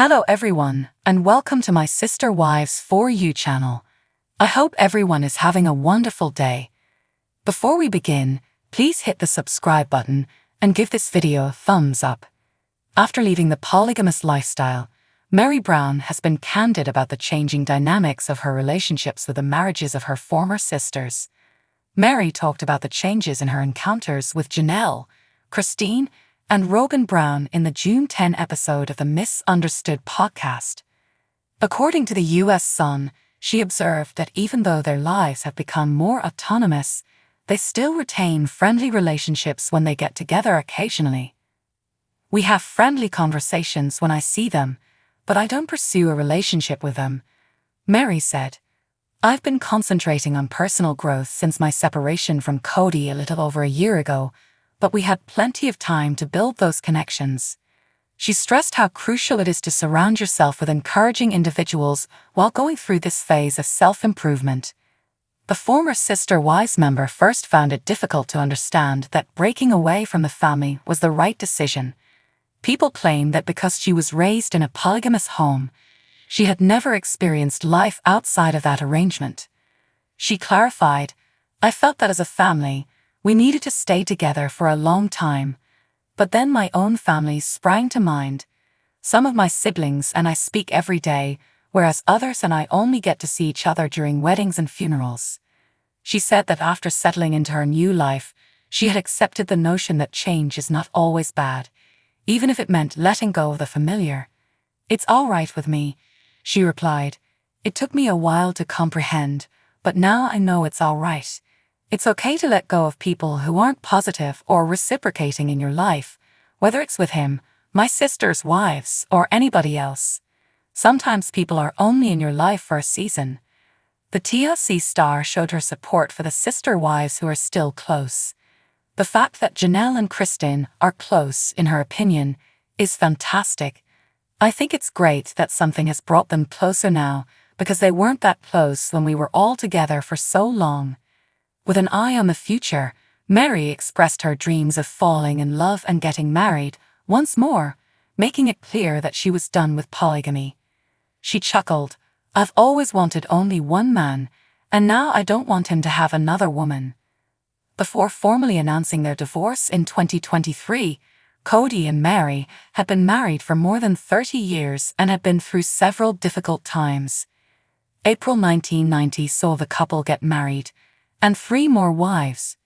Hello everyone, and welcome to my Sister Wives For You channel. I hope everyone is having a wonderful day. Before we begin, please hit the subscribe button and give this video a thumbs up. After leaving the polygamous lifestyle, Meri Brown has been candid about the changing dynamics of her relationships with the marriages of her former sisters. Meri talked about the changes in her encounters with Janelle, Christine, and Robyn Brown in the June 10 episode of the Misunderstood podcast. According to the U.S. Sun, she observed that even though their lives have become more autonomous, they still retain friendly relationships when they get together occasionally. "We have friendly conversations when I see them, but I don't pursue a relationship with them," Meri said. "I've been concentrating on personal growth since my separation from Kody a little over a year ago, but we had plenty of time to build those connections." She stressed how crucial it is to surround yourself with encouraging individuals while going through this phase of self-improvement. The former Sister Wives member first found it difficult to understand that breaking away from the family was the right decision. People claim that because she was raised in a polygamous home, she had never experienced life outside of that arrangement. She clarified, "I felt that as a family, we needed to stay together for a long time. But then my own family sprang to mind. Some of my siblings and I speak every day, whereas others and I only get to see each other during weddings and funerals." She said that after settling into her new life, she had accepted the notion that change is not always bad, even if it meant letting go of the familiar. "It's all right with me," she replied. "It took me a while to comprehend, but now I know it's all right. It's okay to let go of people who aren't positive or reciprocating in your life, whether it's with him, my sister's wives, or anybody else. Sometimes people are only in your life for a season." The TLC star showed her support for the sister wives who are still close. The fact that Janelle and Christine are close, in her opinion, is fantastic. "I think it's great that something has brought them closer now, because they weren't that close when we were all together for so long." With an eye on the future, Meri expressed her dreams of falling in love and getting married once more, making it clear that she was done with polygamy. She chuckled, "I've always wanted only one man, and now I don't want him to have another woman." Before formally announcing their divorce in 2023, Kody and Meri had been married for more than 30 years and had been through several difficult times. April 1990 saw the couple get married, and 3 more wives.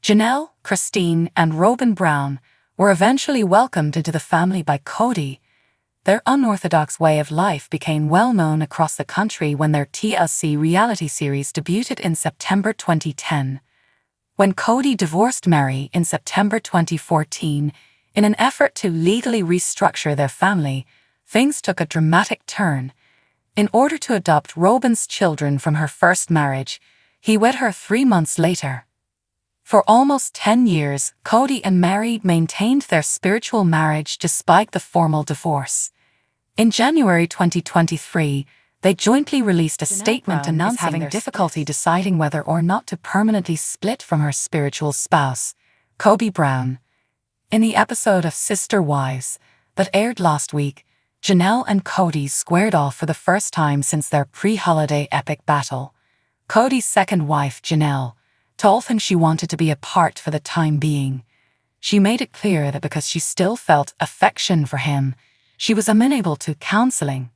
Janelle, Christine, and Robyn Brown were eventually welcomed into the family by Kody. Their unorthodox way of life became well known across the country when their TLC reality series debuted in September 2010. When Kody divorced Meri in September 2014, in an effort to legally restructure their family, things took a dramatic turn. In order to adopt Robyn's children from her first marriage, he wed her 3 months later. For almost 10 years, Kody and Meri maintained their spiritual marriage despite the formal divorce. In January 2023, they jointly released a statement announcing having difficulty deciding whether or not to permanently split from her spiritual spouse, Kody Brown. In the episode of Sister Wives that aired last week, Janelle and Kody squared off for the first time since their pre-holiday epic battle. Kody's second wife, Janelle, told him she wanted to be apart for the time being. She made it clear that because she still felt affection for him, she was amenable to counseling.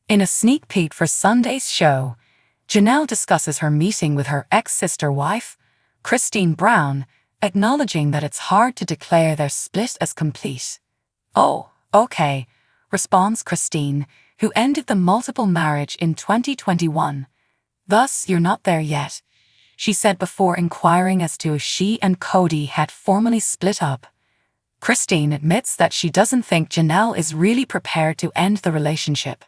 In a sneak peek for Sunday's show, Janelle discusses her meeting with her ex-sister wife, Christine Brown, acknowledging that it's hard to declare their split as complete. "Oh, okay," responds Christine, who ended the multiple marriage in 2021. "Thus, you're not there yet," she said before inquiring as to if she and Kody had formally split up. Christine admits that she doesn't think Janelle is really prepared to end the relationship.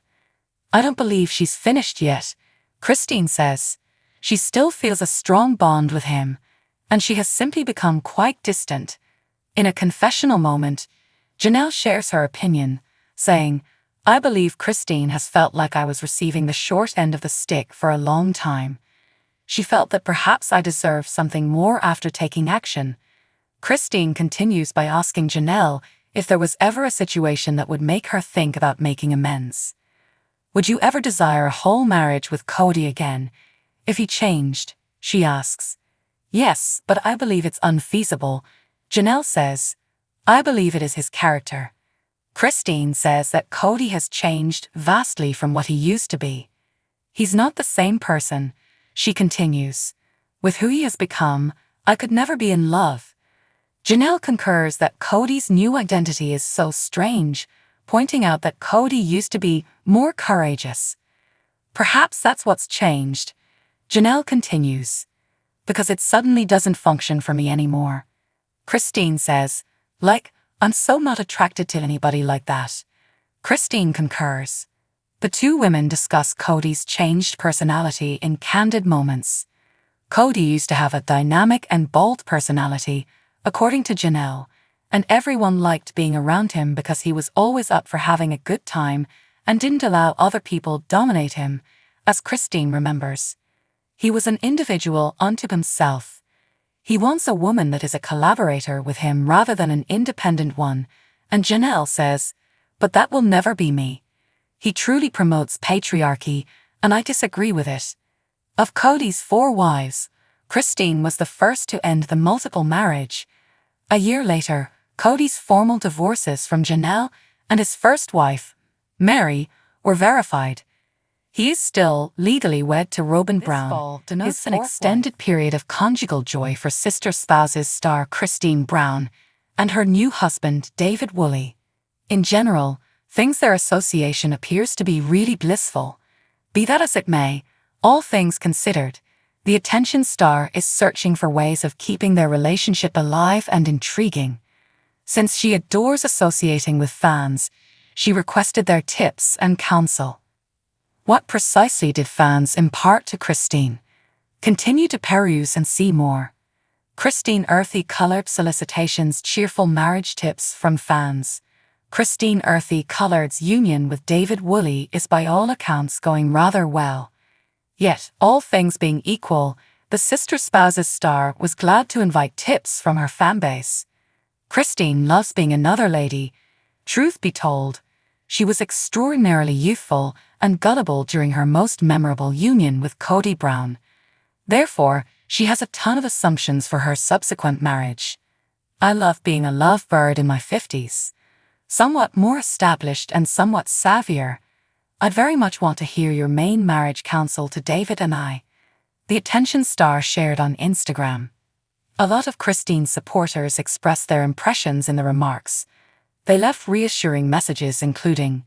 "I don't believe she's finished yet," Christine says. She still feels a strong bond with him, and she has simply become quite distant. In a confessional moment, Janelle shares her opinion, saying, "I believe Christine has felt like I was receiving the short end of the stick for a long time. She felt that perhaps I deserved something more after taking action." Christine continues by asking Janelle if there was ever a situation that would make her think about making amends. Would you ever desire a whole marriage with Kody again, if he changed? She asks. Yes, but I believe it's unfeasible, Janelle says. I believe it is his character. Christine says that Kody has changed vastly from what he used to be. He's not the same person, she continues. With who he has become, I could never be in love. Janelle concurs that Kody's new identity is so strange, pointing out that Kody used to be more courageous. Perhaps that's what's changed. Janelle continues. Because it suddenly doesn't function for me anymore. Christine says, I'm so not attracted to anybody like that. Christine concurs. The two women discuss Kody's changed personality in candid moments. Kody used to have a dynamic and bold personality, according to Janelle, and everyone liked being around him because he was always up for having a good time and didn't allow other people dominate him, as Christine remembers. He was an individual unto himself. He wants a woman that is a collaborator with him rather than an independent one, and Janelle says, but that will never be me. He truly promotes patriarchy, and I disagree with it. Of Kody's 4 wives, Christine was the first to end the multiple marriage. A year later, Kody's formal divorces from Janelle and his first wife, Meri, were verified. He is still legally wed to Robyn Brown. It's an extended period of conjugal joy for Sister Spouses star Christine Brown and her new husband David Woolley. In general, their association appears to be really blissful. Be that as it may, all things considered, the attention star is searching for ways of keeping their relationship alive and intriguing. Since she adores associating with fans, she requested their tips and counsel. What precisely did fans impart to Christine? Continue to peruse and see more. Christine Earthy Colored Solicitations Cheerful Marriage Tips from Fans. Christine Earthy Colored's union with David Woolley is by all accounts going rather well. Yet, all things being equal, the Sister Spouses star was glad to invite tips from her fanbase. Christine loves being another lady. Truth be told, she was extraordinarily youthful and gullible during her most memorable union with Kody Brown. Therefore, she has a ton of assumptions for her subsequent marriage. I love being a lovebird in my 50s. Somewhat more established and somewhat savvier. I'd very much want to hear your main marriage counsel to David and I. The attention star shared on Instagram. A lot of Christine's supporters expressed their impressions in the remarks. They left reassuring messages including,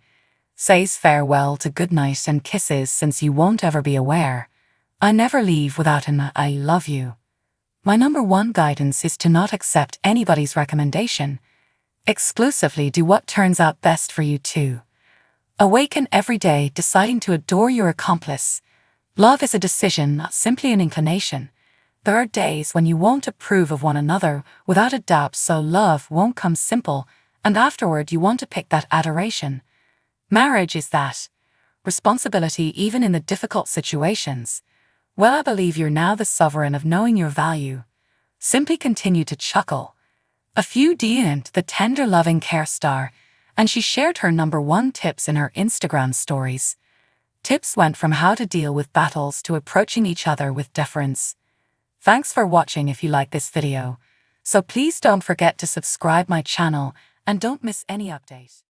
says farewell to goodnight and kisses since you won't ever be aware. I never leave without an I love you. My number one guidance is to not accept anybody's recommendation. Exclusively do what turns out best for you too. Awaken every day deciding to adore your accomplice. Love is a decision, not simply an inclination. There are days when you won't approve of one another without a doubt, so love won't come simple, and afterward you want to pick that adoration. Marriage is that. Responsibility even in the difficult situations. Well, I believe you're now the sovereign of knowing your value. Simply continue to chuckle. A few DM'd the tender loving care star, and she shared her number 1 tips in her Instagram stories. Tips went from how to deal with battles to approaching each other with deference. Thanks for watching. If you like this video, so please don't forget to subscribe my channel and don't miss any update.